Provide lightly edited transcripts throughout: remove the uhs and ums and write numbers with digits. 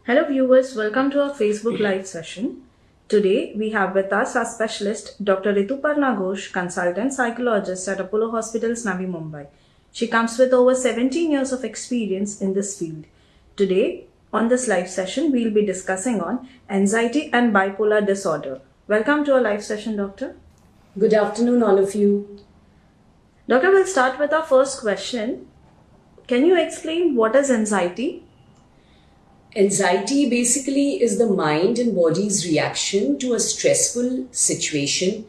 Hello, viewers. Welcome to our Facebook Live session. Today, we have with us our specialist, Dr. Rituparna Ghosh, consultant psychologist at Apollo Hospitals, Navi Mumbai. She comes with over 17 years of experience in this field. Today, on this live session, we'll be discussing on anxiety and bipolar disorder. Welcome to our live session, Doctor. Good afternoon, all of you. Doctor, we'll start with our first question. Can you explain what is anxiety? Anxiety basically is the mind and body's reaction to a stressful situation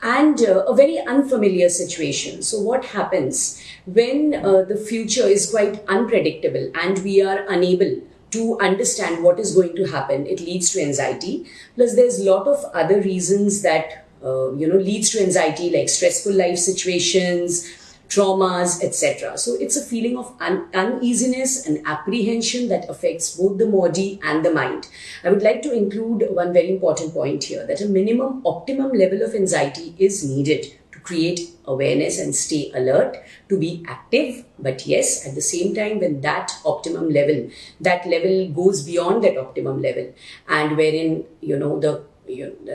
and a very unfamiliar situation. So, what happens when the future is quite unpredictable and we are unable to understand what is going to happen? It leads to anxiety. Plus, there's a lot of other reasons that leads to anxiety, like stressful life situations, traumas, etc. So it's a feeling of uneasiness and apprehension that affects both the body and the mind. I would like to include one very important point here, that a minimum optimum level of anxiety is needed to create awareness and stay alert, to be active. But yes, at the same time, when that optimum level, that level goes beyond that optimum level, and wherein the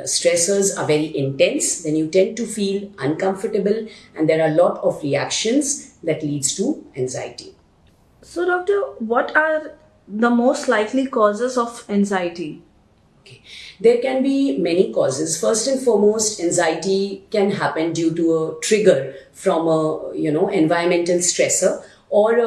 stressors are very intense, then you tend to feel uncomfortable, and there are a lot of reactions that leads to anxiety. So, Doctor, what are the most likely causes of anxiety? Okay. There can be many causes. First and foremost, anxiety can happen due to a trigger from a environmental stressor or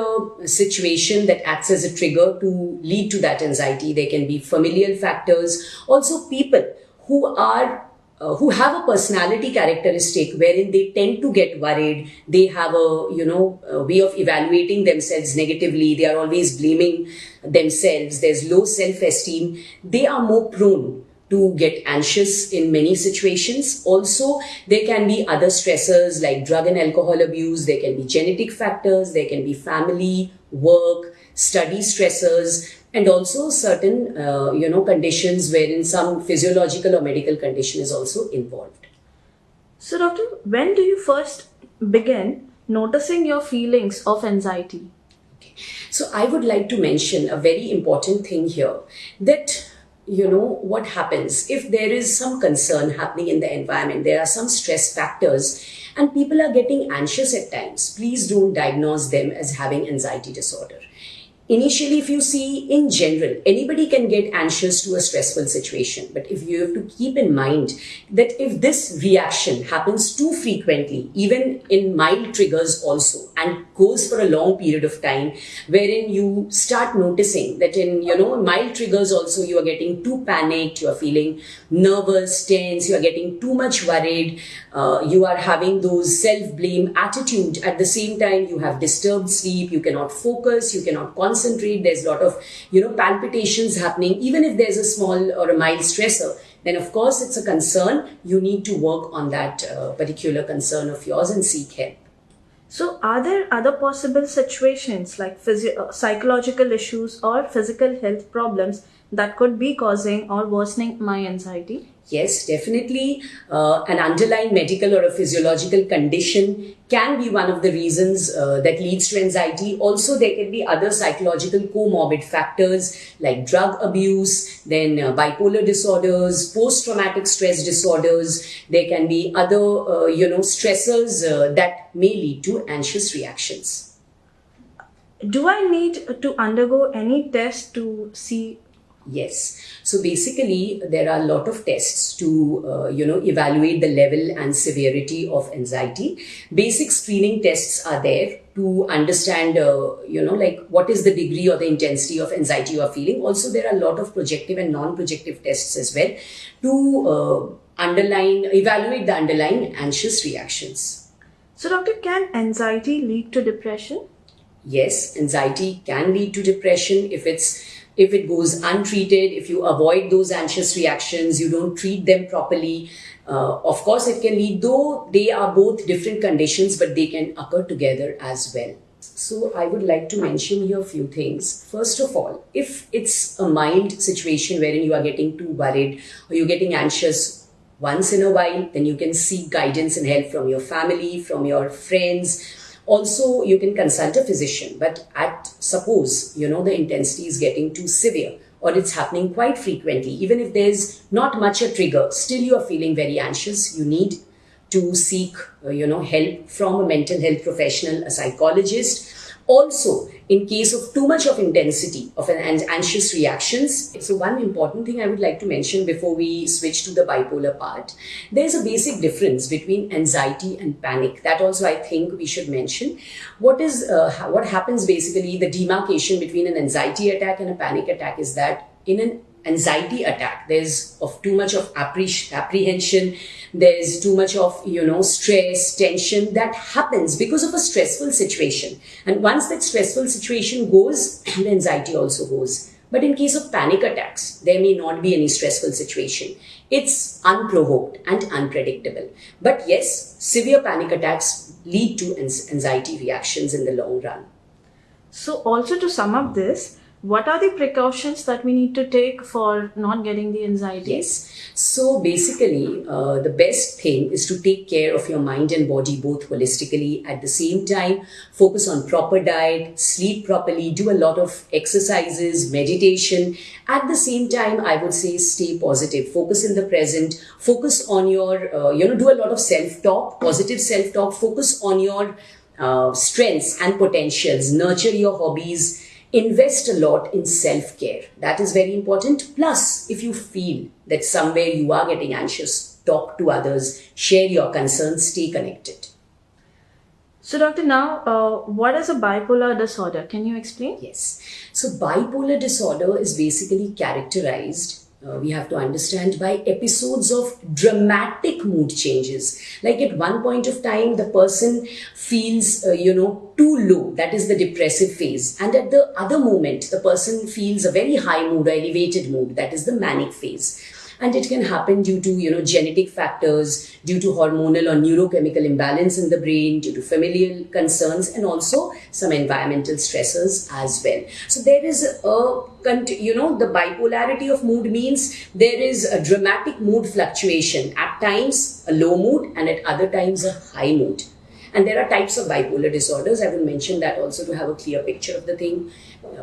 a situation that acts as a trigger to lead to that anxiety. There can be familial factors, also people who have a personality characteristic wherein they tend to get worried. They have a way of evaluating themselves negatively. They are always blaming themselves. There's low self-esteem. They are more prone to get anxious in many situations. Also, there can be other stressors like drug and alcohol abuse. There can be genetic factors. There can be family, work, study stressors, and also certain conditions wherein some physiological or medical condition is also involved. So, Doctor, when do you first begin noticing your feelings of anxiety? Okay. So I would like to mention a very important thing here, that what happens if there is some concern happening in the environment, there are some stress factors and people are getting anxious at times. Please don't diagnose them as having anxiety disorder. Initially, if you see, in general, anybody can get anxious to a stressful situation. But if you have to keep in mind that if this reaction happens too frequently, even in mild triggers also, and goes for a long period of time, wherein you start noticing that in, mild triggers also, you are getting too panicked, you are feeling nervous, tense, you are getting too much worried, you are having those self-blame attitude. At the same time, you have disturbed sleep, you cannot focus, you cannot concentrate, there's a lot of palpitations happening. Even if there's a small or a mild stressor, then of course it's a concern. You need to work on that particular concern of yours and seek help. So, are there other possible situations like psychological issues or physical health problems that could be causing or worsening my anxiety? Yes, definitely. An underlying medical or a physiological condition can be one of the reasons that leads to anxiety. Also, there can be other psychological comorbid factors like drug abuse, then bipolar disorders, post-traumatic stress disorders. There can be other, stressors that may lead to anxious reactions. Do I need to undergo any test to see? Yes. So basically, there are a lot of tests to, evaluate the level and severity of anxiety. Basic screening tests are there to understand, what is the degree or the intensity of anxiety you are feeling. Also, there are a lot of projective and non-projective tests as well to evaluate the underlying anxious reactions. So, Doctor, can anxiety lead to depression? Yes, anxiety can lead to depression if it goes untreated, if you avoid those anxious reactions, you don't treat them properly. Of course, it can lead, though they are both different conditions, but they can occur together as well. So I would like to mention here a few things. First of all, if it's a mild situation wherein you are getting too worried or you're getting anxious once in a while, then you can seek guidance and help from your family, from your friends. Also, you can consult a physician, but suppose, the intensity is getting too severe or it's happening quite frequently, even if there's not much a trigger, still you are feeling very anxious, you need to seek help from a mental health professional, a psychologist. Also, in case of too much of intensity of an anxious reactions. So one important thing I would like to mention before we switch to the bipolar part, there's a basic difference between anxiety and panic. That also I think we should mention. What happens basically, the demarcation between an anxiety attack and a panic attack is that in an anxiety attack, there's too much of apprehension, there's too much of stress, tension that happens because of a stressful situation, and once that stressful situation goes, the anxiety also goes. But in case of panic attacks, there may not be any stressful situation. It's unprovoked and unpredictable. But yes, severe panic attacks lead to anxiety reactions in the long run. So also, to sum up this, what are the precautions that we need to take for not getting the anxiety? Yes. So basically, the best thing is to take care of your mind and body both holistically. At the same time, focus on proper diet, sleep properly, do a lot of exercises, meditation. At the same time, I would say stay positive, focus in the present, focus on your, do a lot of self-talk, positive self-talk, focus on your strengths and potentials, nurture your hobbies. Invest a lot in self-care. That is very important. Plus, if you feel that somewhere you are getting anxious, talk to others, share your concerns, stay connected. So, doctor, now what is a bipolar disorder? Can you explain? Yes. So, bipolar disorder is basically characterized, we have to understand, by episodes of dramatic mood changes. Like at one point of time, the person feels, too low. That is the depressive phase. And at the other moment, the person feels a very high mood or elevated mood. That is the manic phase. And it can happen due to, genetic factors, due to hormonal or neurochemical imbalance in the brain, due to familial concerns, and also some environmental stressors as well. So there is the bipolarity of mood means there is a dramatic mood fluctuation. At times, a low mood, and at other times, a high mood. And there are types of bipolar disorders. I will mention that also to have a clear picture of the thing.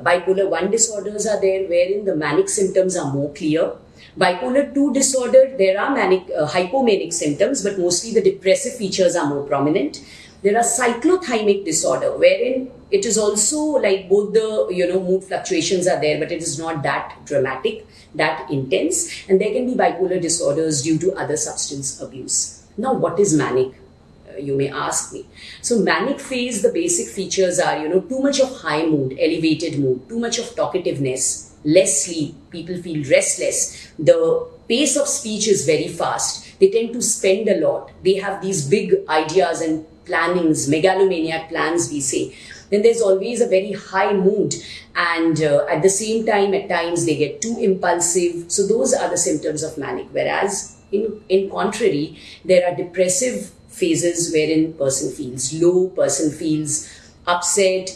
Bipolar 1 disorders are there, wherein the manic symptoms are more clear. Bipolar 2 disorder, there are hypomanic symptoms, but mostly the depressive features are more prominent. There are cyclothymic disorder, wherein it is also like both the, mood fluctuations are there, but it is not that dramatic, that intense. And there can be bipolar disorders due to other substance abuse. Now, what is manic? You may ask me. So manic phase, the basic features are, too much of high mood, elevated mood, too much of talkativeness, less sleep, people feel restless, the pace of speech is very fast, they tend to spend a lot, they have these big ideas and plannings, megalomaniac plans we say. Then there's always a very high mood, and at the same time at times they get too impulsive. So those are the symptoms of manic. Whereas in contrary, there are depressive phases wherein person feels low, person feels upset,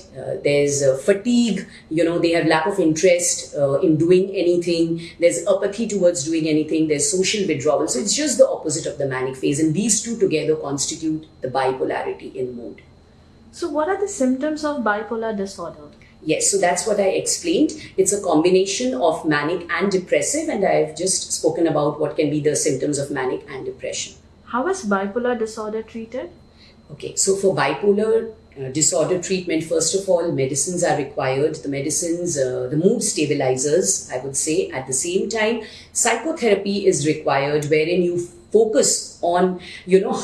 there's fatigue, they have lack of interest in doing anything, there's apathy towards doing anything, there's social withdrawal. So it's just the opposite of the manic phase, and these two together constitute the bipolarity in mood. So what are the symptoms of bipolar disorder? Yes, so that's what I explained. It's a combination of manic and depressive, and I've just spoken about what can be the symptoms of manic and depression. How is bipolar disorder treated? Okay, so for bipolar disorder treatment, first of all, medicines are required. The medicines, the mood stabilizers, I would say. At the same time, psychotherapy is required, wherein you focus on,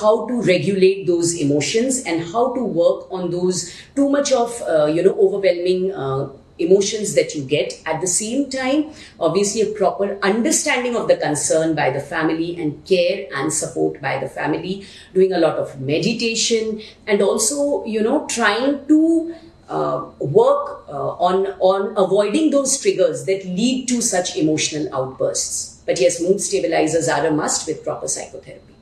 how to regulate those emotions and how to work on those too much of, overwhelming emotions that you get. At the same time, obviously a proper understanding of the concern by the family and care and support by the family, doing a lot of meditation, and also, trying to work on avoiding those triggers that lead to such emotional outbursts. But yes, mood stabilizers are a must with proper psychotherapy.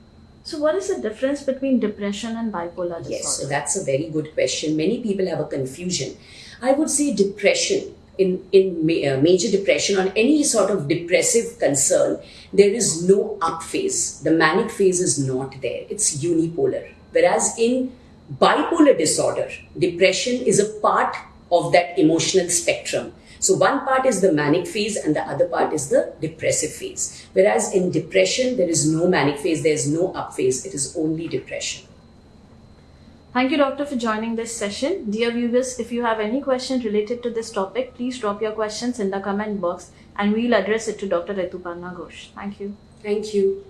So what is the difference between depression and bipolar disorder? Yes, so that's a very good question. Many people have a confusion. I would say depression, in major depression, on any sort of depressive concern, there is no up phase. The manic phase is not there. It's unipolar. Whereas in bipolar disorder, depression is a part of that emotional spectrum. So one part is the manic phase and the other part is the depressive phase. Whereas in depression, there is no manic phase, there is no up phase, it is only depression. Thank you, doctor, for joining this session. Dear viewers, if you have any questions related to this topic, please drop your questions in the comment box and we'll address it to Dr. Rituparna Ghosh. Thank you. Thank you.